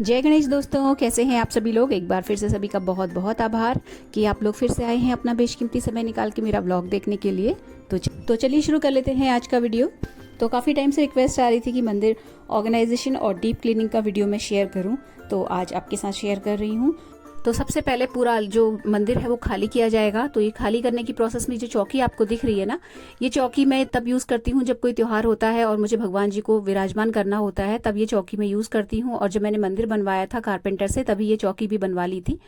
जय गणेश दोस्तों, कैसे हैं आप सभी लोग। एक बार फिर से सभी का बहुत बहुत आभार कि आप लोग फिर से आए हैं अपना बेशकीमती समय निकाल के मेरा व्लॉग देखने के लिए। तो चलिए शुरू कर लेते हैं आज का वीडियो। तो काफ़ी टाइम से रिक्वेस्ट आ रही थी कि मंदिर ऑर्गेनाइजेशन और डीप क्लीनिंग का वीडियो मैं शेयर करूं, तो आज आपके साथ शेयर कर रही हूं। तो सबसे पहले पूरा जो मंदिर है वो खाली किया जाएगा। तो ये खाली करने की प्रोसेस में जो चौकी आपको दिख रही है ना, ये चौकी मैं तब यूज़ करती हूँ जब कोई त्यौहार होता है और मुझे भगवान जी को विराजमान करना होता है, तब ये चौकी मैं यूज़ करती हूँ। और जब मैंने मंदिर बनवाया था कारपेंटर से, तभी ये चौकी भी बनवा ली थी।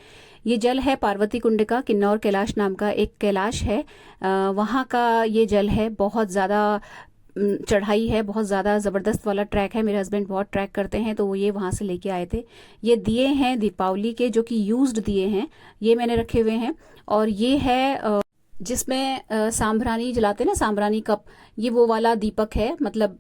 ये जल है पार्वती कुंड का, किन्नौर कैलाश नाम का एक कैलाश है, वहाँ का ये जल है। बहुत ज़्यादा चढ़ाई है, बहुत ज़्यादा ज़बरदस्त वाला ट्रैक है। मेरे हस्बैंड बहुत ट्रैक करते हैं, तो वो ये वहाँ से लेके आए थे। ये दिए हैं दीपावली के, जो कि यूज्ड दिए हैं, ये मैंने रखे हुए हैं। और ये है जिसमें सांभरानी जलाते हैं ना, सांभरानी कप, ये वो वाला दीपक है। मतलब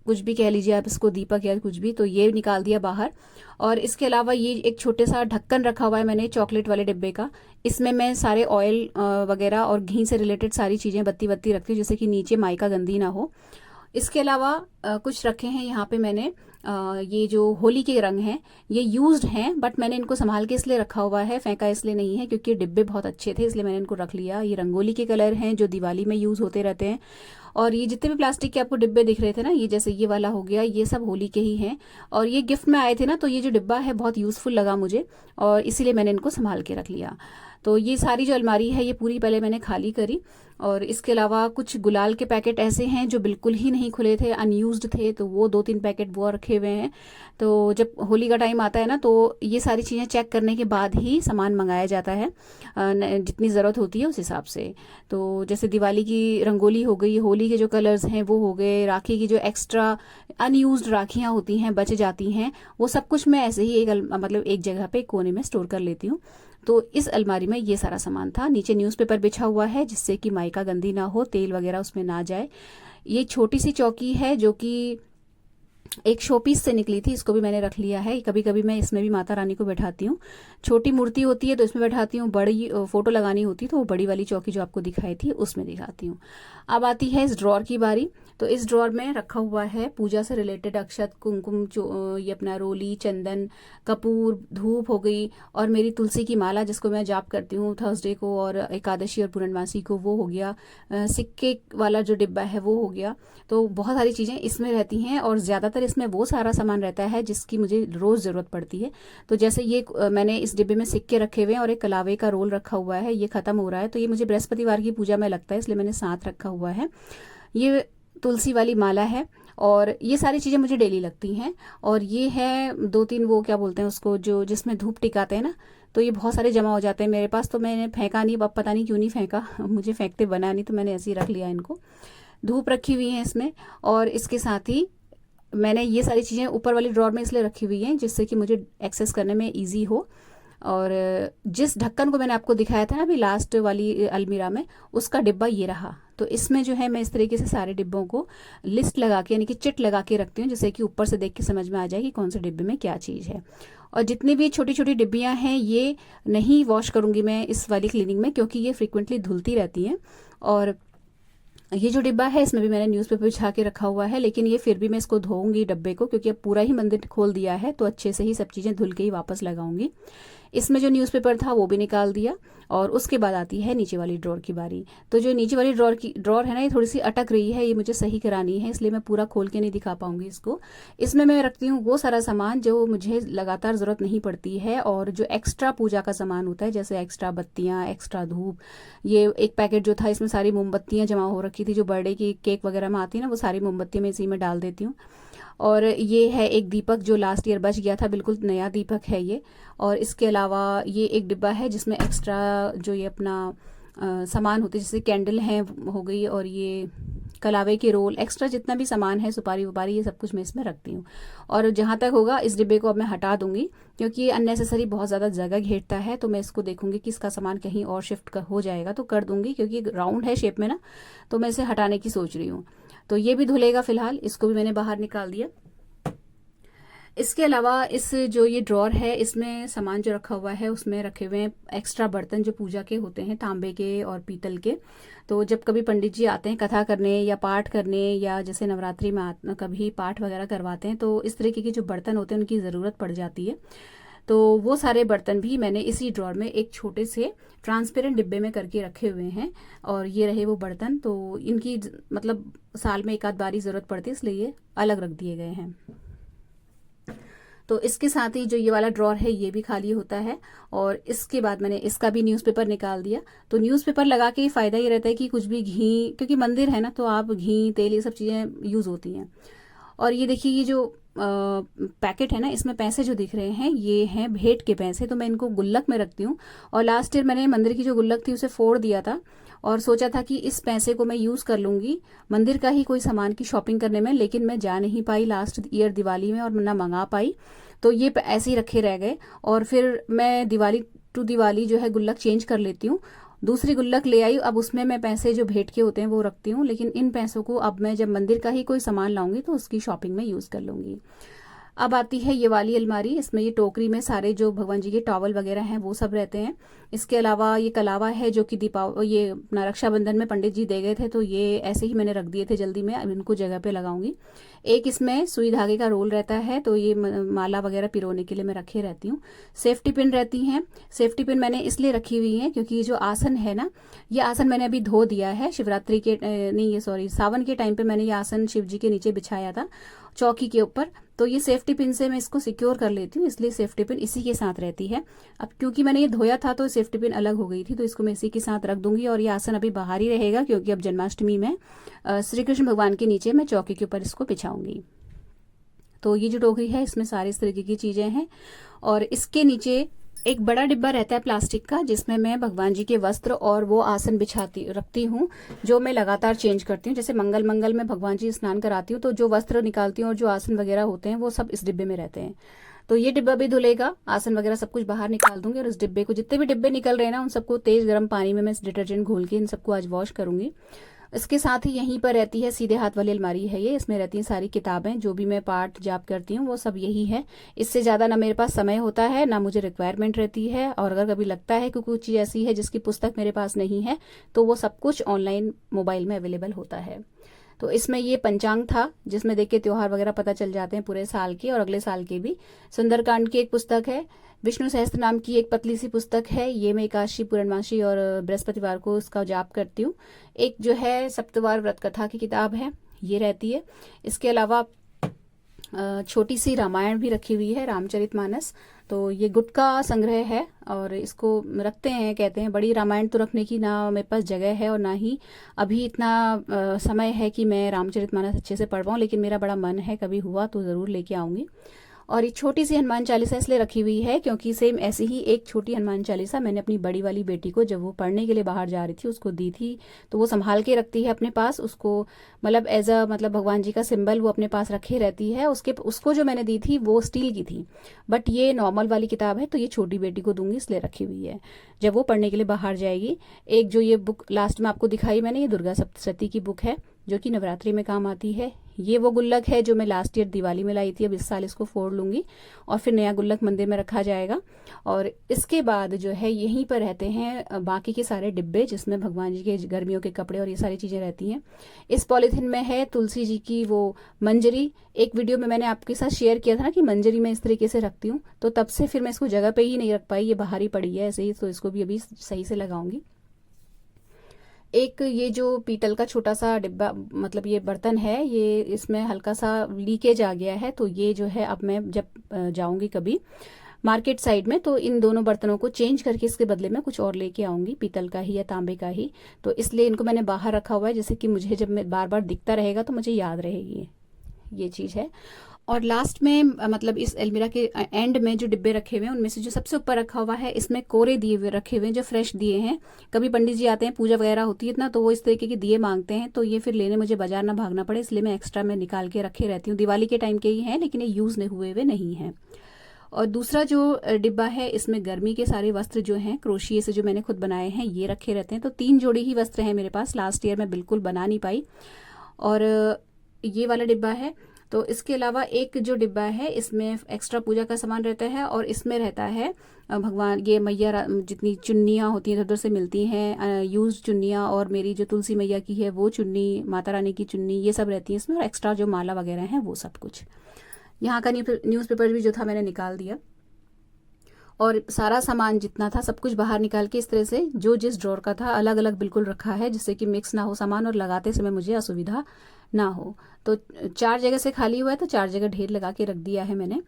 कुछ भी कह लीजिए आप इसको, दीपक या कुछ भी। तो ये निकाल दिया बाहर। और इसके अलावा ये एक छोटे सा ढक्कन रखा हुआ है मैंने चॉकलेट वाले डिब्बे का। इसमें मैं सारे ऑयल वगैरह और घी से रिलेटेड सारी चीज़ें बत्ती बत्ती रखती हूँ, जैसे कि नीचे माइका गंदी ना हो। इसके अलावा कुछ रखे हैं यहाँ पे मैंने। ये जो होली के रंग हैं ये यूज्ड हैं, बट मैंने इनको संभाल के इसलिए रखा हुआ है, फेंका इसलिए नहीं है, क्योंकि डिब्बे बहुत अच्छे थे इसलिए मैंने इनको रख लिया। ये रंगोली के कलर हैं जो दिवाली में यूज़ होते रहते हैं। और ये जितने भी प्लास्टिक के आपको डिब्बे दिख रहे थे ना, ये जैसे ये वाला हो गया, ये सब होली के ही हैं। और ये गिफ्ट में आए थे ना, तो ये जो डिब्बा है बहुत यूज़फुल लगा मुझे, और इसीलिए मैंने इनको संभाल के रख लिया। तो ये सारी जो अलमारी है ये पूरी पहले मैंने खाली करी। और इसके अलावा कुछ गुलाल के पैकेट ऐसे हैं जो बिल्कुल ही नहीं खुले थे, अनयूज्ड थे, तो वो 2-3 पैकेट वो रखे हुए हैं। तो जब होली का टाइम आता है ना, तो ये सारी चीज़ें चेक करने के बाद ही सामान मंगाया जाता है, जितनी ज़रूरत होती है उस हिसाब से। तो जैसे दिवाली की रंगोली हो गई, होली के जो कलर्स हैं वो हो गए, राखी की जो एक्स्ट्रा अनयूज्ड राखियाँ होती हैं बच जाती हैं, वो सब कुछ मैं ऐसे ही मतलब एक जगह पे कोने में स्टोर कर लेती हूँ। तो इस अलमारी में ये सारा सामान था। नीचे न्यूज़पेपर बिछा हुआ है जिससे कि माइका गंदी ना हो, तेल वगैरह उसमें ना जाए। ये छोटी सी चौकी है जो कि एक शोपीस से निकली थी, इसको भी मैंने रख लिया है। कभी कभी मैं इसमें भी माता रानी को बैठाती हूँ। छोटी मूर्ति होती है तो इसमें बैठाती हूँ, बड़ी फोटो लगानी होती है तो वो बड़ी वाली चौकी जो आपको दिखाई थी उसमें दिखाती हूँ। अब आती है इस ड्रॉर की बारी। तो इस ड्रॉर में रखा हुआ है पूजा से रिलेटेड अक्षत, कुमकुम, ये अपना रोली, चंदन, कपूर, धूप हो गई, और मेरी तुलसी की माला जिसको मैं जाप करती हूँ थर्सडे को और एकादशी और पूर्णमासी को, वो हो गया। सिक्के वाला जो डिब्बा है वो हो गया। तो बहुत सारी चीज़ें इसमें रहती हैं, और ज़्यादातर इसमें वो सारा सामान रहता है जिसकी मुझे रोज़ ज़रूरत पड़ती है। तो जैसे ये मैंने इस डिब्बे में सिक्के रखे हुए हैं और एक कलावे का रोल रखा हुआ है, ये ख़त्म हो रहा है, तो ये मुझे बृहस्पतिवार की पूजा में लगता है इसलिए मैंने साथ रखा हुआ है। ये तुलसी वाली माला है, और ये सारी चीज़ें मुझे डेली लगती हैं। और ये है 2-3 वो क्या बोलते हैं उसको, जो जिसमें धूप टिकाते हैं ना, तो ये बहुत सारे जमा हो जाते हैं मेरे पास, तो मैंने फेंका नहीं। अब पता नहीं क्यों नहीं फेंका, मुझे फेंकते बना नहीं, तो मैंने ऐसे ही रख लिया इनको। धूप रखी हुई है इसमें, और इसके साथ ही मैंने ये सारी चीज़ें ऊपर वाली ड्रॉर में इसलिए रखी हुई हैं जिससे कि मुझे एक्सेस करने में इजी हो। और जिस ढक्कन को मैंने आपको दिखाया था ना अभी लास्ट वाली अलमीरा में, उसका डिब्बा ये रहा। तो इसमें जो है मैं इस तरीके से सारे डिब्बों को लिस्ट लगा के, यानी कि चिट लगा के रखती हूँ, जिससे कि ऊपर से देख के समझ में आ जाए कि कौन से डिब्बे में क्या चीज़ है। और जितनी भी छोटी छोटी डिब्बियाँ हैं ये नहीं वॉश करूँगी मैं इस वाली क्लीनिंग में, क्योंकि ये फ्रिक्वेंटली धुलती रहती हैं। और ये जो डिब्बा है इसमें भी मैंने न्यूज़पेपर बिछा के रखा हुआ है, लेकिन ये फिर भी मैं इसको धोऊंगी डब्बे को, क्योंकि अब पूरा ही मंदिर खोल दिया है तो अच्छे से ही सब चीज़ें धुल के ही वापस लगाऊंगी। इसमें जो न्यूज़पेपर था वो भी निकाल दिया। और उसके बाद आती है नीचे वाली ड्रॉर की बारी। तो जो नीचे वाली ड्रॉर है ना, ये थोड़ी सी अटक रही है, ये मुझे सही करानी है, इसलिए मैं पूरा खोल के नहीं दिखा पाऊंगी इसको। इसमें मैं रखती हूँ वो सारा सामान जो मुझे लगातार ज़रूरत नहीं पड़ती है, और जो एक्स्ट्रा पूजा का सामान होता है, जैसे एक्स्ट्रा बत्तियाँ, एक्स्ट्रा धूप। ये एक पैकेट जो था इसमें सारी मोमबत्तियाँ जमा हो रखी थी, जो बर्थडे की केक वगैरह में आती है ना, वो सारी मोमबत्तियाँ मैं इसी में डाल देती हूँ। और ये है एक दीपक जो लास्ट ईयर बच गया था, बिल्कुल नया दीपक है ये। और इसके अलावा ये एक डिब्बा है जिसमें एक्स्ट्रा जो ये अपना सामान होते हैं, जैसे कैंडल है हो गई, और ये कलावे के रोल, एक्स्ट्रा जितना भी सामान है, सुपारी वुपारी, ये सब कुछ मैं इसमें रखती हूँ। और जहाँ तक होगा इस डिब्बे को अब मैं हटा दूंगी, क्योंकि ये अननेसेसरी बहुत ज़्यादा जगह घेरता है। तो मैं इसको देखूंगी कि इसका सामान कहीं और शिफ्ट हो जाएगा तो कर दूंगी, क्योंकि राउंड है शेप में ना, तो मैं इसे हटाने की सोच रही हूँ। तो ये भी धुलेगा फिलहाल, इसको भी मैंने बाहर निकाल दिया। इसके अलावा इस जो ये ड्रॉर है, इसमें सामान जो रखा हुआ है उसमें रखे हुए हैं एक्स्ट्रा बर्तन जो पूजा के होते हैं, तांबे के और पीतल के। तो जब कभी पंडित जी आते हैं कथा करने या पाठ करने, या जैसे नवरात्रि में कभी पाठ वगैरह करवाते हैं, तो इस तरीके के जो बर्तन होते हैं उनकी ज़रूरत पड़ जाती है। तो वो सारे बर्तन भी मैंने इसी ड्रॉर में एक छोटे से ट्रांसपेरेंट डिब्बे में करके रखे हुए हैं। और ये रहे वो बर्तन, तो इनकी मतलब साल में एक आध बारी ज़रूरत पड़ती है, इसलिए ये अलग रख दिए गए हैं। तो इसके साथ ही जो ये वाला ड्रॉर है ये भी खाली होता है। और इसके बाद मैंने इसका भी न्यूज़पेपर निकाल दिया। तो न्यूज़पेपर लगा के फ़ायदा ये रहता है कि कुछ भी घी, क्योंकि मंदिर है ना, तो आप घी तेल ये सब चीज़ें यूज़ होती हैं। और ये देखिए, ये जो पैकेट है ना, इसमें पैसे जो दिख रहे हैं ये हैं भेंट के पैसे। तो मैं इनको गुल्लक में रखती हूँ। और लास्ट ईयर मैंने मंदिर की जो गुल्लक थी उसे फोड़ दिया था और सोचा था कि इस पैसे को मैं यूज़ कर लूँगी मंदिर का ही कोई सामान की शॉपिंग करने में, लेकिन मैं जा नहीं पाई लास्ट ईयर दिवाली में और ना मंगा पाई। तो ये ऐसे ही रखे रह गए। और फिर मैं दिवाली टू दिवाली जो है गुल्लक चेंज कर लेती हूँ, दूसरी गुल्लक ले आई। अब उसमें मैं पैसे जो भेंट के होते हैं वो रखती हूँ, लेकिन इन पैसों को अब मैं जब मंदिर का ही कोई सामान लाऊंगी तो उसकी शॉपिंग में यूज़ कर लूँगी। अब आती है ये वाली अलमारी। इसमें ये टोकरी में सारे जो भगवान जी के टॉवल वगैरह हैं वो सब रहते हैं। इसके अलावा ये कलावा है जो कि ये अपना रक्षाबंधन में पंडित जी दे गए थे, तो ये ऐसे ही मैंने रख दिए थे जल्दी में, अब इनको जगह पे लगाऊंगी। एक इसमें सुई धागे का रोल रहता है, तो ये माला वगैरह पिरोने के लिए मैं रखे रहती हूँ। सेफ्टी पिन रहती हैं। सेफ्टी पिन मैंने इसलिए रखी हुई है क्योंकि ये जो आसन है ना, ये आसन मैंने अभी धो दिया है शिवरात्रि के नहीं, ये सॉरी सावन के टाइम पे मैंने ये आसन शिव जी के नीचे बिछाया था चौकी के ऊपर। तो ये सेफ्टी पिन से मैं इसको सिक्योर कर लेती हूँ, इसलिए सेफ्टी पिन इसी के साथ रहती है। अब क्योंकि मैंने ये धोया था तो सेफ्टी पिन अलग हो गई थी, तो इसको मैं इसी के साथ रख दूंगी। और ये आसन अभी बाहर ही रहेगा क्योंकि अब जन्माष्टमी में श्री कृष्ण भगवान के नीचे मैं चौकी के ऊपर इसको बिछाऊंगी। तो ये जो टोकरी है इसमें सारे इस तरीके की चीजें हैं। और इसके नीचे एक बड़ा डिब्बा रहता है प्लास्टिक का, जिसमें मैं भगवान जी के वस्त्र और वो आसन बिछाती रखती हूँ जो मैं लगातार चेंज करती हूँ। जैसे मंगल में भगवान जी स्नान कराती हूँ तो जो वस्त्र निकालती हूँ और जो आसन वगैरह होते हैं वो सब इस डिब्बे में रहते हैं। तो ये डिब्बा भी धुलेगा, आसन वगैरह सब कुछ बाहर निकाल दूंगी। और इस डिब्बे को, जितने भी डिब्बे निकल रहे हैं ना, उन सबको तेज गर्म पानी में मैं डिटर्जेंट घोल के इन सबको आज वॉश करूंगी। इसके साथ ही यहीं पर रहती है सीधे हाथ वाली अलमारी है ये, इसमें रहती हैं सारी किताबें, जो भी मैं पाठ जाप करती हूँ वो सब यही है। इससे ज़्यादा ना मेरे पास समय होता है ना मुझे रिक्वायरमेंट रहती है। और अगर कभी लगता है कि कुछ चीज़ ऐसी है जिसकी पुस्तक मेरे पास नहीं है तो वो सब कुछ ऑनलाइन मोबाइल में अवेलेबल होता है। तो इसमें ये पंचांग था जिसमें देख के त्योहार वगैरह पता चल जाते हैं पूरे साल के और अगले साल के भी। सुंदरकांड की एक पुस्तक है, विष्णु सहस्त्र नाम की एक पतली सी पुस्तक है, ये मैं एकादशी पूर्णमासी और बृहस्पतिवार को उसका जाप करती हूँ। एक जो है सप्तवार व्रत कथा की किताब है, ये रहती है। इसके अलावा छोटी सी रामायण भी रखी हुई है, रामचरितमानस। तो ये गुटका संग्रह है और इसको रखते हैं, कहते हैं बड़ी रामायण तो रखने की ना मेरे पास जगह है और ना ही अभी इतना समय है कि मैं रामचरितमानस अच्छे से पढ़ पाऊँ, लेकिन मेरा बड़ा मन है, कभी हुआ तो ज़रूर लेके आऊँगी। और ये छोटी सी हनुमान चालीसा इसलिए रखी हुई है क्योंकि सेम ऐसी ही एक छोटी हनुमान चालीसा मैंने अपनी बड़ी वाली बेटी को जब वो पढ़ने के लिए बाहर जा रही थी उसको दी थी, तो वो संभाल के रखती है अपने पास उसको, मतलब एज अ मतलब भगवान जी का सिंबल वो अपने पास रखे रहती है। उसको जो मैंने दी थी वो स्टील की थी, बट ये नॉर्मल वाली किताब है, तो ये छोटी बेटी को दूंगी इसलिए रखी हुई है जब वो पढ़ने के लिए बाहर जाएगी। एक जो ये बुक लास्ट में आपको दिखाई मैंने, ये दुर्गा सप्तशती की बुक है जो कि नवरात्रि में काम आती है। ये वो गुल्लक है जो मैं लास्ट ईयर दिवाली में लाई थी, अब इस साल इसको फोड़ लूंगी और फिर नया गुल्लक मंदिर में रखा जाएगा। और इसके बाद जो है यहीं पर रहते हैं बाकी के सारे डिब्बे जिसमें भगवान जी के गर्मियों के कपड़े और ये सारी चीज़ें रहती हैं। इस पॉलीथिन में है तुलसी जी की वो मंजरी, एक वीडियो में मैंने आपके साथ शेयर किया था ना कि मंजरी मैं इस तरीके से रखती हूँ, तो तब से फिर मैं इसको जगह पे ही नहीं रख पाई, ये बाहर ही पड़ी है ऐसे ही, तो इसको भी अभी सही से लगाऊंगी। एक ये जो पीतल का छोटा सा डिब्बा मतलब ये बर्तन है, ये इसमें हल्का सा लीकेज आ गया है, तो ये जो है अब मैं जब जाऊंगी कभी मार्केट साइड में तो इन दोनों बर्तनों को चेंज करके इसके बदले में कुछ और लेके आऊंगी, पीतल का ही या तांबे का ही। तो इसलिए इनको मैंने बाहर रखा हुआ है जैसे कि मुझे जब मैं बार बार दिखता रहेगा तो मुझे याद रहेगी, ये चीज़ है। और लास्ट में मतलब इस अलमीरा के एंड में जो डिब्बे रखे हुए हैं उनमें से जो सबसे ऊपर रखा हुआ है इसमें कोरे दिए हुए रखे हुए हैं जो फ्रेश दिए हैं। कभी पंडित जी आते हैं पूजा वगैरह होती है ना तो वो इस तरीके के दिए मांगते हैं, तो ये फिर लेने मुझे बाजार ना भागना पड़े, इसलिए मैं एक्स्ट्रा में निकाल के रखे रहती हूँ। दिवाली के टाइम के ही हैं लेकिन ये यूज़ नहीं हुए नहीं हैं। और दूसरा जो डिब्बा है इसमें गर्मी के सारे वस्त्र जो हैं क्रोशिये से जो मैंने खुद बनाए हैं ये रखे रहते हैं। तो 3 जोड़ी ही वस्त्र हैं मेरे पास, लास्ट ईयर मैं बिल्कुल बना नहीं पाई। और ये वाला डिब्बा है, तो इसके अलावा एक जो डिब्बा है इसमें एक्स्ट्रा पूजा का सामान रहता है, और इसमें रहता है भगवान ये मैया जितनी चुन्नियाँ होती हैं उधर से मिलती हैं, यूज चुन्नियाँ, और मेरी जो तुलसी मैया की है वो चुन्नी, माता रानी की चुन्नी, ये सब रहती है इसमें, और एक्स्ट्रा जो माला वगैरह हैं वो सब कुछ। यहाँ का न्यूज़पेपर भी जो था मैंने निकाल दिया, और सारा सामान जितना था सब कुछ बाहर निकाल के इस तरह से जो जिस ड्रॉर का था अलग अलग बिल्कुल रखा है, जिससे कि मिक्स ना हो सामान और लगाते समय मुझे असुविधा ना हो। तो 4 जगह से खाली हुआ है तो 4 जगह ढेर लगा के रख दिया है मैंने।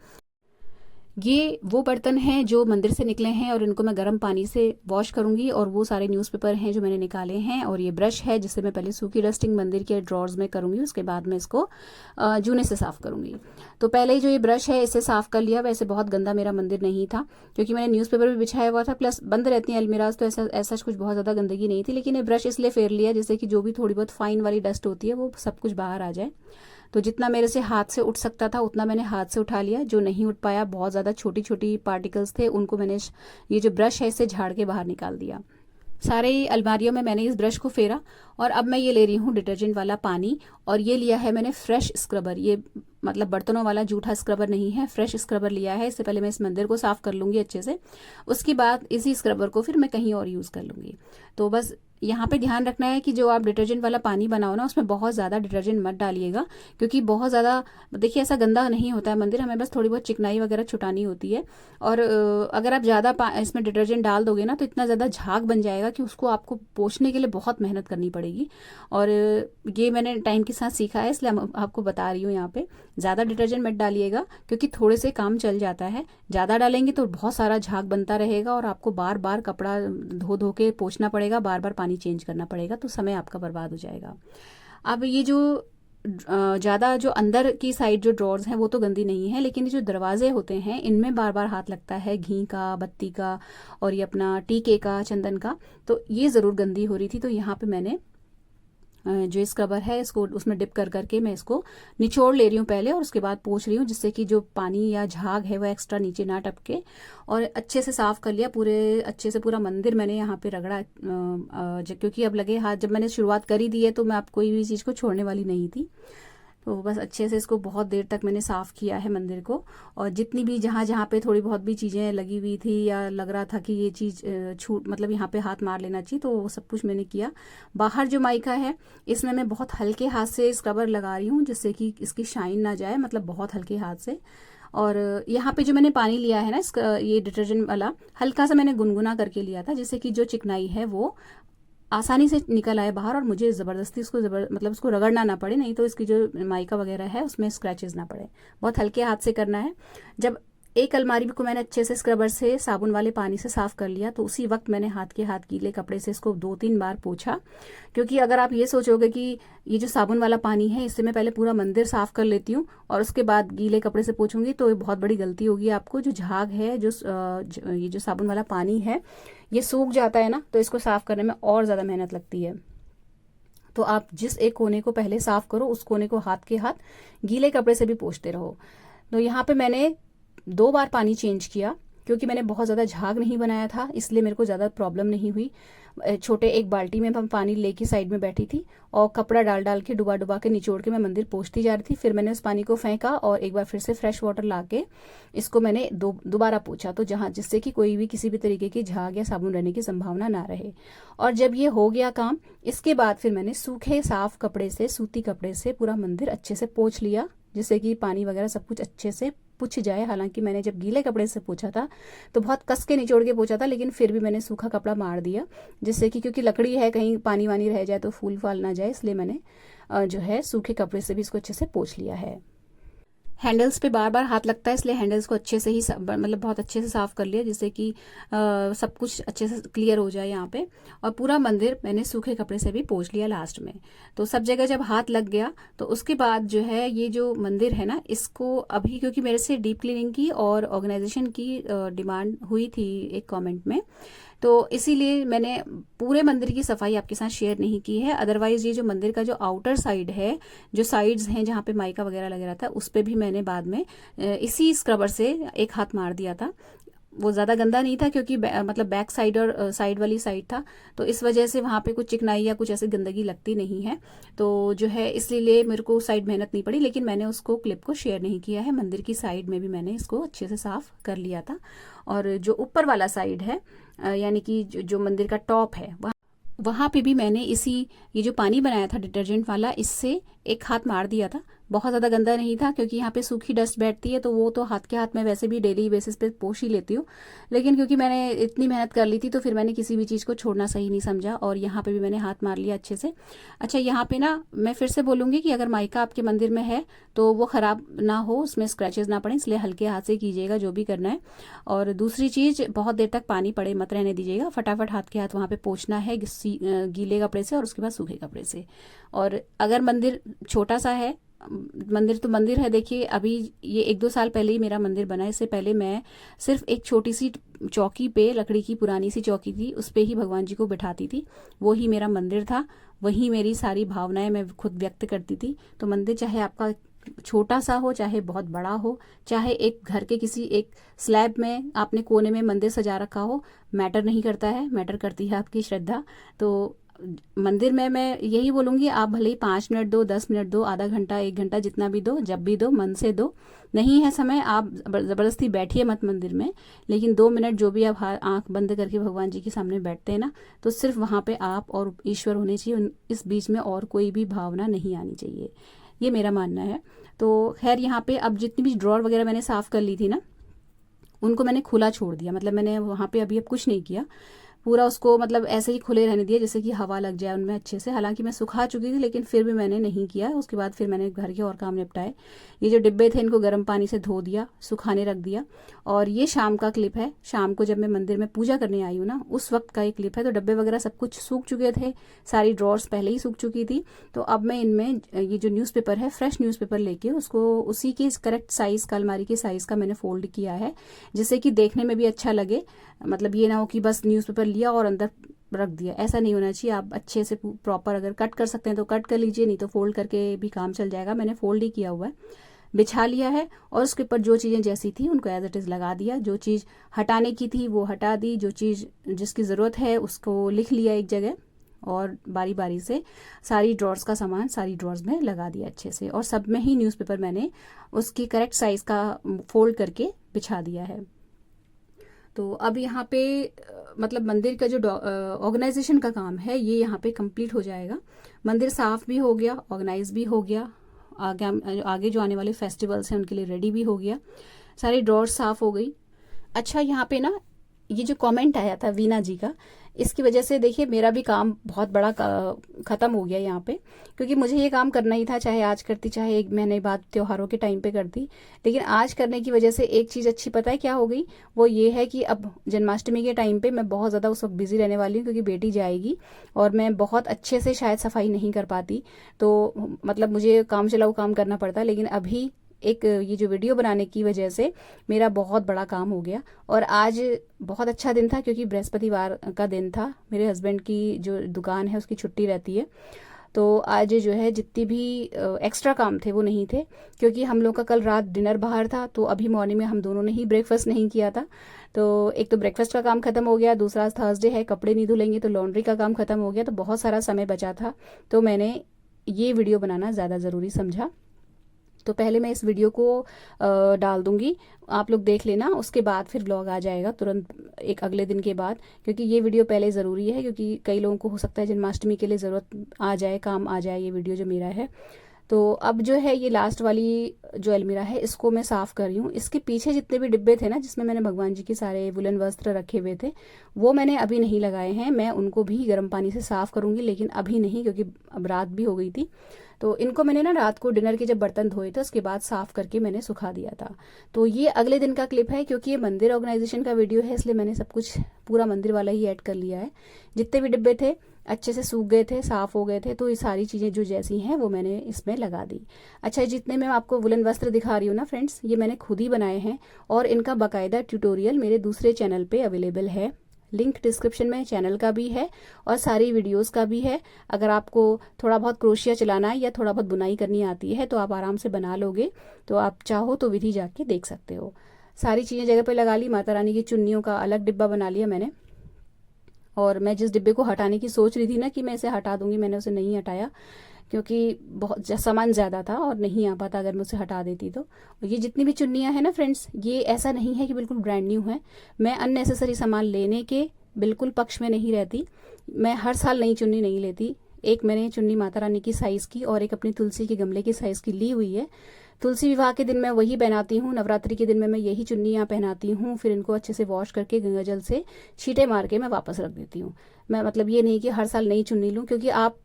ये वो बर्तन हैं जो मंदिर से निकले हैं और इनको मैं गर्म पानी से वॉश करूंगी, और वो सारे न्यूज़पेपर हैं जो मैंने निकाले हैं, और ये ब्रश है जिससे मैं पहले सूखी डस्टिंग मंदिर के ड्रॉर्स में करूंगी, उसके बाद मैं इसको जूने से साफ करूंगी। तो पहले ही जो ये ब्रश है इसे साफ कर लिया। वैसे बहुत गंदा मेरा मंदिर नहीं था क्योंकि मैंने न्यूज़पेपर भी बिछाया हुआ था, प्लस बंद रहती हैं अलमीराज, तो ऐसा कुछ बहुत ज़्यादा गंदगी नहीं थी, लेकिन ये ब्रश इसलिए फेर लिया जिससे कि जो भी थोड़ी बहुत फाइन वाली डस्ट होती है वो सब कुछ बाहर आ जाए। तो जितना मेरे से हाथ से उठ सकता था उतना मैंने हाथ से उठा लिया। जो नहीं उठ पाया, बहुत ज़्यादा छोटी छोटी पार्टिकल्स थे, उनको मैंने ये जो ब्रश है इससे झाड़ के बाहर निकाल दिया। सारे अलमारियों में मैंने इस ब्रश को फेरा, और अब मैं ये ले रही हूँ डिटर्जेंट वाला पानी, और ये लिया है मैंने फ्रेश स्क्रबर। ये मतलब बर्तनों वाला जूठा स्क्रबर नहीं है, फ्रेश स्क्रबर लिया है। इससे पहले मैं इस मंदिर को साफ कर लूँगी अच्छे से, उसके बाद इसी स्क्रबर को फिर मैं कहीं और यूज़ कर लूँगी। तो बस यहाँ पे ध्यान रखना है कि जो आप डिटर्जेंट वाला पानी बनाओ ना, उसमें बहुत ज़्यादा डिटर्जेंट मत डालिएगा, क्योंकि बहुत ज़्यादा देखिए ऐसा गंदा नहीं होता है मंदिर, हमें बस थोड़ी बहुत चिकनाई वगैरह छुटानी होती है। और अगर आप ज़्यादा इसमें डिटर्जेंट डाल दोगे ना तो इतना ज़्यादा झाग बन जाएगा कि उसको आपको पोंछने के लिए बहुत मेहनत करनी पड़ेगी। और ये मैंने टाइम के साथ सीखा है, इसलिए आपको बता रही हूँ। यहाँ पे ज़्यादा डिटर्जेंट मत डालिएगा क्योंकि थोड़े से काम चल जाता है, ज़्यादा डालेंगे तो बहुत सारा झाग बनता रहेगा और आपको बार बार कपड़ा धो धो के पोंछना पड़ेगा, बार बार पानी चेंज करना पड़ेगा, तो समय आपका बर्बाद हो जाएगा। अब ये जो ज़्यादा जो अंदर की साइड जो ड्रॉर्स हैं वो तो गंदी नहीं है, लेकिन ये जो दरवाजे होते हैं इनमें बार बार हाथ लगता है, घी का, बत्ती का, और ये अपना टीके का, चंदन का, तो ये ज़रूर गंदी हो रही थी। तो यहाँ पे मैंने जो स्क्रबर है इसको उसमें डिप कर करके मैं इसको निचोड़ ले रही हूँ पहले, और उसके बाद पोंछ रही हूँ, जिससे कि जो पानी या झाग है वो एक्स्ट्रा नीचे ना टपके। और अच्छे से साफ कर लिया, पूरे अच्छे से पूरा मंदिर मैंने यहाँ पे रगड़ा, क्योंकि अब लगे हाथ, जब मैंने शुरुआत करी दी है तो मैं आप कोई भी चीज़ को छोड़ने वाली नहीं थी। तो बस अच्छे से इसको बहुत देर तक मैंने साफ़ किया है मंदिर को, और जितनी भी जहाँ जहाँ पे थोड़ी बहुत भी चीज़ें लगी हुई थी या लग रहा था कि ये चीज़ छूट, मतलब यहाँ पे हाथ मार लेना चाहिए, तो वो सब कुछ मैंने किया। बाहर जो माइका है इसमें मैं बहुत हल्के हाथ से स्क्रबर लगा रही हूँ जिससे कि इसकी शाइन ना जाए, मतलब बहुत हल्के हाथ से। और यहाँ पे जो मैंने पानी लिया है ना इसका, ये डिटर्जेंट वाला, हल्का सा मैंने गुनगुना करके लिया था जिससे कि जो चिकनाई है वो आसानी से निकल आए बाहर, और मुझे ज़बरदस्ती उसको मतलब उसको रगड़ना ना पड़े, नहीं तो इसकी जो माइका वगैरह है उसमें स्क्रैचेस ना पड़े। बहुत हल्के हाथ से करना है। जब एक अलमारी को मैंने अच्छे से स्क्रबर से साबुन वाले पानी से साफ़ कर लिया तो उसी वक्त मैंने हाथ गीले कपड़े से इसको 2-3 बार पोंछा, क्योंकि अगर आप ये सोचोगे कि ये जो साबुन वाला पानी है इससे मैं पहले पूरा मंदिर साफ़ कर लेती हूँ और उसके बाद गीले कपड़े से पोंछूंगी, तो ये बहुत बड़ी गलती होगी आपको। जो झाग है, ये जो साबुन वाला पानी है ये सूख जाता है ना, तो इसको साफ़ करने में और ज़्यादा मेहनत लगती है। तो आप जिस एक कोने को पहले साफ़ करो उस कोने को हाथ के हाथ गीले कपड़े से भी पोंछते रहो। तो यहाँ पे मैंने 2 बार पानी चेंज किया क्योंकि मैंने बहुत ज़्यादा झाग नहीं बनाया था, इसलिए मेरे को ज़्यादा प्रॉब्लम नहीं हुई। छोटे एक बाल्टी में मैं पानी लेके साइड में बैठी थी और कपड़ा डाल डाल के डुबा के निचोड़ के मैं मंदिर पोंछती जा रही थी। फिर मैंने उस पानी को फेंका और एक बार फिर से फ्रेश वाटर ला के इसको मैंने दोबारा पोंछा, तो जहाँ जिससे कि कोई भी किसी भी तरीके की झाग या साबुन रहने की संभावना ना रहे। और जब ये हो गया काम, इसके बाद फिर मैंने सूखे साफ कपड़े से, सूती कपड़े से पूरा मंदिर अच्छे से पोंछ लिया जिससे कि पानी वगैरह सब कुछ अच्छे से पुछ जाए। हालांकि मैंने जब गीले कपड़े से पोंछा था तो बहुत कस के निचोड़ के पोंछा था, लेकिन फिर भी मैंने सूखा कपड़ा मार दिया जिससे कि, क्योंकि लकड़ी है कहीं पानी वानी रह जाए तो फूल फाल ना जाए, इसलिए मैंने जो है सूखे कपड़े से भी इसको अच्छे से पोंछ लिया है। हैंडल्स पे बार बार हाथ लगता है, इसलिए हैंडल्स को अच्छे से ही मतलब बहुत अच्छे से साफ़ कर लिया जिससे कि सब कुछ अच्छे से क्लियर हो जाए यहाँ पे। और पूरा मंदिर मैंने सूखे कपड़े से भी पोंछ लिया लास्ट में। तो सब जगह जब हाथ लग गया तो उसके बाद जो है ये जो मंदिर है ना, इसको अभी क्योंकि मेरे से डीप क्लीनिंग की और ऑर्गेनाइजेशन की डिमांड हुई थी एक कमेंट में, तो इसीलिए मैंने पूरे मंदिर की सफाई आपके साथ शेयर नहीं की है। अदरवाइज ये जो मंदिर का जो आउटर साइड है, जो साइड्स हैं जहाँ पे माइका वगैरह लगे रहता है, उस पर भी मैंने बाद में इसी स्क्रबर से एक हाथ मार दिया था। वो ज़्यादा गंदा नहीं था क्योंकि मतलब बैक साइड और साइड वाली साइड था, तो इस वजह से वहाँ पे कुछ चिकनाई या कुछ ऐसी गंदगी लगती नहीं है। तो जो है इसलिए मेरे को साइड मेहनत नहीं पड़ी, लेकिन मैंने उसको क्लिप को शेयर नहीं किया है। मंदिर की साइड में भी मैंने इसको अच्छे से साफ़ कर लिया था। और जो ऊपर वाला साइड है यानी कि जो मंदिर का टॉप है वहाँ पे भी मैंने ये जो पानी बनाया था डिटर्जेंट वाला, इससे एक हाथ मार दिया था। बहुत ज़्यादा गंदा नहीं था क्योंकि यहाँ पे सूखी डस्ट बैठती है, तो वो तो हाथ के हाथ में वैसे भी डेली बेसिस पे पोंछ ही लेती हूँ, लेकिन क्योंकि मैंने इतनी मेहनत कर ली थी तो फिर मैंने किसी भी चीज़ को छोड़ना सही नहीं समझा, और यहाँ पे भी मैंने हाथ मार लिया अच्छे से। अच्छा, यहाँ पे ना मैं फिर से बोलूँगी कि अगर माइका आपके मंदिर में है तो वो ख़राब ना हो, उसमें स्क्रैचेस ना पड़े, इसलिए हल्के हाथ से कीजिएगा जो भी करना है। और दूसरी चीज़, बहुत देर तक पानी पड़े मत रहने दीजिएगा, फटाफट हाथ के हाथ वहाँ पे पोंछना है गीले कपड़े से और उसके बाद सूखे कपड़े से। और अगर मंदिर छोटा सा है, मंदिर तो मंदिर है, देखिए अभी ये 1-2 साल पहले ही मेरा मंदिर बना। इससे पहले मैं सिर्फ एक छोटी सी चौकी पे, लकड़ी की पुरानी सी चौकी थी, उस पे ही भगवान जी को बिठाती थी, वो ही मेरा मंदिर था, वही मेरी सारी भावनाएं मैं खुद व्यक्त करती थी। तो मंदिर चाहे आपका छोटा सा हो चाहे बहुत बड़ा हो, चाहे एक घर के किसी एक स्लैब में आपने कोने में मंदिर सजा रखा हो, मैटर नहीं करता है, मैटर करती है आपकी श्रद्धा। तो मंदिर में मैं यही बोलूँगी, आप भले ही 5 मिनट दो, 10 मिनट दो, आधा घंटा, 1 घंटा, जितना भी दो, जब भी दो, मन से दो। नहीं है समय, आप ज़बरदस्ती बैठिए मत मंदिर में, लेकिन 2 मिनट जो भी आप आंख बंद करके भगवान जी के सामने बैठते हैं ना, तो सिर्फ वहाँ पे आप और ईश्वर होने चाहिए, इस बीच में और कोई भी भावना नहीं आनी चाहिए, ये मेरा मानना है। तो खैर, यहाँ पे अब जितनी भी ड्रॉर वगैरह मैंने साफ़ कर ली थी ना, उनको मैंने खुला छोड़ दिया, मतलब मैंने वहाँ पे अभी अब कुछ नहीं किया, पूरा उसको मतलब ऐसे ही खुले रहने दिया जैसे कि हवा लग जाए उनमें अच्छे से। हालांकि मैं सुखा चुकी थी, लेकिन फिर भी मैंने नहीं किया। उसके बाद फिर मैंने घर के और काम निपटाए। ये जो डिब्बे थे इनको गर्म पानी से धो दिया, सुखाने रख दिया। और ये शाम का क्लिप है, शाम को जब मैं मंदिर में पूजा करने आई हूँ ना, उस वक्त का ये क्लिप है। तो डब्बे वगैरह सब कुछ सूख चुके थे, सारी ड्रॉर्स पहले ही सूख चुकी थी। तो अब मैं इनमें ये जो न्यूज़पेपर है, फ्रेश न्यूज़पेपर लेके उसको उसी के करेक्ट साइज़ का, अलमारी के साइज़ का मैंने फोल्ड किया है, जिससे कि देखने में भी अच्छा लगे। मतलब ये ना हो कि बस न्यूज़पेपर लिया और अंदर रख दिया, ऐसा नहीं होना चाहिए। आप अच्छे से प्रॉपर अगर कट कर सकते हैं तो कट कर लीजिए, नहीं तो फोल्ड करके भी काम चल जाएगा। मैंने फोल्ड ही किया हुआ है, बिछा लिया है, और उसके ऊपर जो चीज़ें जैसी थी उनको एज इट इज़ लगा दिया। जो चीज़ हटाने की थी वो हटा दी, जो चीज़ जिसकी ज़रूरत है उसको लिख लिया एक जगह, और बारी बारी से सारी ड्रॉर्स का सामान सारी ड्रॉर्स में लगा दिया अच्छे से। और सब में ही न्यूज़पेपर मैंने उसकी करेक्ट साइज़ का फोल्ड करके बिछा दिया है। तो अब यहाँ पे मतलब मंदिर का जो ऑर्गेनाइजेशन का काम है ये यहाँ पे कंप्लीट हो जाएगा। मंदिर साफ भी हो गया, ऑर्गेनाइज भी हो गया, आगे जो आने वाले फेस्टिवल्स हैं उनके लिए रेडी भी हो गया, सारी ड्रॉर्स साफ हो गई। अच्छा, यहाँ पे ना ये जो कमेंट आया था वीना जी का, इसकी वजह से देखिए मेरा भी काम बहुत बड़ा ख़त्म हो गया यहाँ पे, क्योंकि मुझे ये काम करना ही था, चाहे आज करती चाहे 1 महीने बाद त्योहारों के टाइम पे करती। लेकिन आज करने की वजह से एक चीज़ अच्छी पता है क्या हो गई, वो ये है कि अब जन्माष्टमी के टाइम पे मैं बहुत ज़्यादा उस वक्त बिजी रहने वाली हूँ, क्योंकि बेटी जाएगी और मैं बहुत अच्छे से शायद सफाई नहीं कर पाती। तो मतलब मुझे काम चलाऊ काम करना पड़ता, लेकिन अभी एक ये जो वीडियो बनाने की वजह से मेरा बहुत बड़ा काम हो गया। और आज बहुत अच्छा दिन था, क्योंकि बृहस्पतिवार का दिन था, मेरे हस्बैंड की जो दुकान है उसकी छुट्टी रहती है। तो आज जो है जितनी भी एक्स्ट्रा काम थे वो नहीं थे, क्योंकि हम लोग का कल रात डिनर बाहर था, तो अभी मॉर्निंग में हम दोनों ने ही ब्रेकफास्ट नहीं किया था। तो एक तो ब्रेकफास्ट का काम खत्म हो गया, दूसरा थर्सडे है, कपड़े नहीं धुलेंगे तो लॉन्ड्री का काम खत्म हो गया, तो बहुत सारा समय बचा था। तो मैंने ये वीडियो बनाना ज़्यादा ज़रूरी समझा। तो पहले मैं इस वीडियो को डाल दूंगी, आप लोग देख लेना, उसके बाद फिर व्लॉग आ जाएगा तुरंत एक अगले दिन के बाद, क्योंकि ये वीडियो पहले ज़रूरी है, क्योंकि कई लोगों को हो सकता है जन्माष्टमी के लिए ज़रूरत आ जाए, काम आ जाए ये वीडियो जो मेरा है। तो अब जो है ये लास्ट वाली जो अलमीरा है इसको मैं साफ़ कर रही हूँ। इसके पीछे जितने भी डिब्बे थे ना, जिसमें मैंने भगवान जी के सारे वुलन वस्त्र रखे हुए थे, वो मैंने अभी नहीं लगाए हैं। मैं उनको भी गर्म पानी से साफ़ करूँगी, लेकिन अभी नहीं, क्योंकि अब रात भी हो गई थी। तो इनको मैंने ना रात को डिनर के जब बर्तन धोए थे उसके बाद साफ़ करके मैंने सुखा दिया था। तो ये अगले दिन का क्लिप है, क्योंकि ये मंदिर ऑर्गेनाइजेशन का वीडियो है, इसलिए मैंने सब कुछ पूरा मंदिर वाला ही ऐड कर लिया है। जितने भी डिब्बे थे अच्छे से सूख गए थे, साफ़ हो गए थे, तो ये सारी चीज़ें जो जैसी हैं वो मैंने इसमें लगा दी। अच्छा, जितने मैं आपको वुलन वस्त्र दिखा रही हूँ ना फ्रेंड्स, ये मैंने खुद ही बनाए हैं, और इनका बाकायदा ट्यूटोरियल मेरे दूसरे चैनल पे अवेलेबल है। लिंक डिस्क्रिप्शन में चैनल का भी है और सारी वीडियोस का भी है। अगर आपको थोड़ा बहुत क्रोशिया चलाना है या थोड़ा बहुत बुनाई करनी आती है तो आप आराम से बना लोगे, तो आप चाहो तो विधि जाके देख सकते हो। सारी चीज़ें जगह पे लगा ली। माता रानी की चुन्नियों का अलग डिब्बा बना लिया मैंने। और मैं जिस डिब्बे को हटाने की सोच रही थी ना कि मैं इसे हटा दूंगी, मैंने उसे नहीं हटाया क्योंकि बहुत सामान ज़्यादा था और नहीं आ पाता अगर मैं उसे हटा देती तो। ये जितनी भी चुन्नियाँ हैं ना फ्रेंड्स, ये ऐसा नहीं है कि बिल्कुल ब्रांड न्यू है। मैं अननेसेसरी सामान लेने के बिल्कुल पक्ष में नहीं रहती। मैं हर साल नई चुन्नी नहीं लेती। एक मैंने चुन्नी माता रानी की साइज़ की और एक अपनी तुलसी के गमले की साइज़ की ली हुई है। तुलसी विवाह के दिन मैं वही पहनाती हूँ, नवरात्रि के दिन में मैं यही चुन्नियाँ पहनाती हूँ। फिर इनको अच्छे से वॉश करके गंगा जल से छींटे मार के मैं वापस रख देती हूँ। मैं मतलब ये नहीं कि हर साल नई चुन्नी लूँ, क्योंकि आप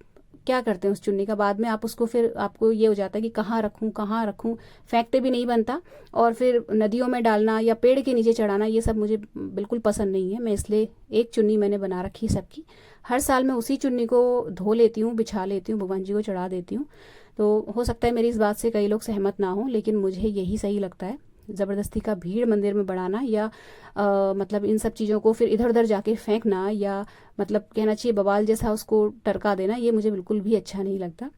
क्या करते हैं उस चुन्नी का, बाद में आप उसको फिर आपको ये हो जाता है कि कहाँ रखूँ, फेंकते भी नहीं बनता। और फिर नदियों में डालना या पेड़ के नीचे चढ़ाना, ये सब मुझे बिल्कुल पसंद नहीं है। मैं इसलिए एक चुन्नी मैंने बना रखी है सबकी। हर साल मैं उसी चुन्नी को धो लेती हूँ, बिछा लेती हूँ, भगवान जी को चढ़ा देती हूँ। तो हो सकता है मेरी इस बात से कई लोग सहमत ना हों, लेकिन मुझे यही सही लगता है। ज़बरदस्ती का भीड़ मंदिर में बढ़ाना या मतलब इन सब चीज़ों को फिर इधर उधर जाके फेंकना या मतलब कहना चाहिए बवाल जैसा उसको टरका देना, ये मुझे बिल्कुल भी अच्छा नहीं लगता।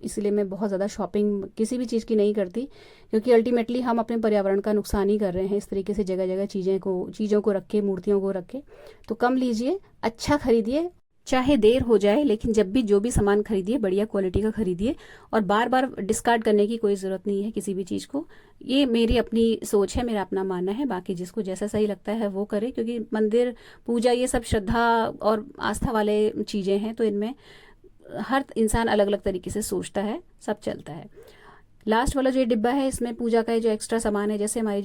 इसलिए मैं बहुत ज़्यादा शॉपिंग किसी भी चीज़ की नहीं करती, क्योंकि अल्टीमेटली हम अपने पर्यावरण का नुकसान ही कर रहे हैं इस तरीके से जगह जगह चीज़ों को रख के, मूर्तियों को रख के। तो कम लीजिए, अच्छा खरीदिए, चाहे देर हो जाए, लेकिन जब भी जो भी सामान खरीदिए बढ़िया क्वालिटी का खरीदिए। और बार बार डिस्कार्ड करने की कोई ज़रूरत नहीं है किसी भी चीज़ को। ये मेरी अपनी सोच है, मेरा अपना मानना है। बाकी जिसको जैसा सही लगता है वो करे, क्योंकि मंदिर पूजा ये सब श्रद्धा और आस्था वाले चीज़ें हैं, तो इनमें हर इंसान अलग अलग तरीके से सोचता है, सब चलता है। लास्ट वाला जो ये डिब्बा है, इसमें पूजा का जो एक्स्ट्रा सामान है, जैसे मेरी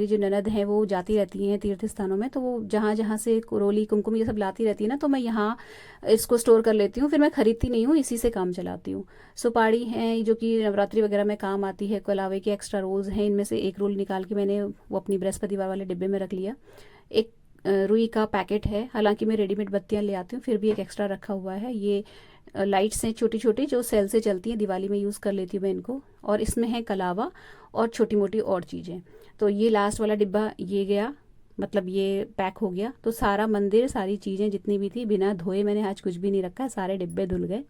जो ननद है वो जाती रहती हैं तीर्थ स्थानों में, तो वो जहाँ जहाँ से कुरोली कुमकुम ये सब लाती रहती है ना, तो मैं यहाँ इसको स्टोर कर लेती हूँ। फिर मैं खरीदती नहीं हूँ, इसी से काम चलाती हूँ। सुपारी है जो कि नवरात्रि वगैरह में काम आती है, कलावे के एक्स्ट्रा रोल्स हैं, इनमें से एक रोल निकाल के मैंने वो अपनी बृहस्पतिवार वाले डिब्बे में रख लिया। एक रुई का पैकेट है, हालांकि मैं रेडीमेड बत्तियाँ ले आती हूँ, फिर भी एक एक्स्ट्रा रखा हुआ है। ये लाइट्स हैं छोटी छोटी जो सेल से चलती हैं, दिवाली में यूज़ कर लेती हूँ मैं इनको। और इसमें है कलावा और छोटी मोटी और चीज़ें। तो ये लास्ट वाला डिब्बा ये गया, मतलब ये पैक हो गया। तो सारा मंदिर, सारी चीज़ें जितनी भी थी, बिना धोए मैंने आज कुछ भी नहीं रखा, सारे डिब्बे धुल गए।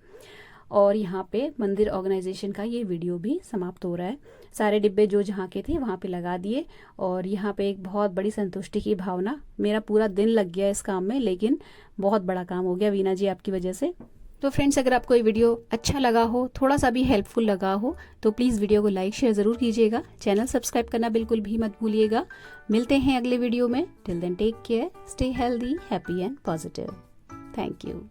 और यहाँ पे मंदिर ऑर्गेनाइजेशन का ये वीडियो भी समाप्त हो रहा है। सारे डिब्बे जो जहाँ के थे वहाँ पे लगा दिए, और यहाँ पे एक बहुत बड़ी संतुष्टि की भावना, मेरा पूरा दिन लग गया इस काम में, लेकिन बहुत बड़ा काम हो गया वीना जी आपकी वजह से। तो फ्रेंड्स, अगर आपको ये वीडियो अच्छा लगा हो, थोड़ा सा भी हेल्पफुल लगा हो, तो प्लीज़ वीडियो को लाइक शेयर ज़रूर कीजिएगा। चैनल सब्सक्राइब करना बिल्कुल भी मत भूलिएगा। मिलते हैं अगले वीडियो में। Till then take care, stay healthy, happy and positive. Thank you.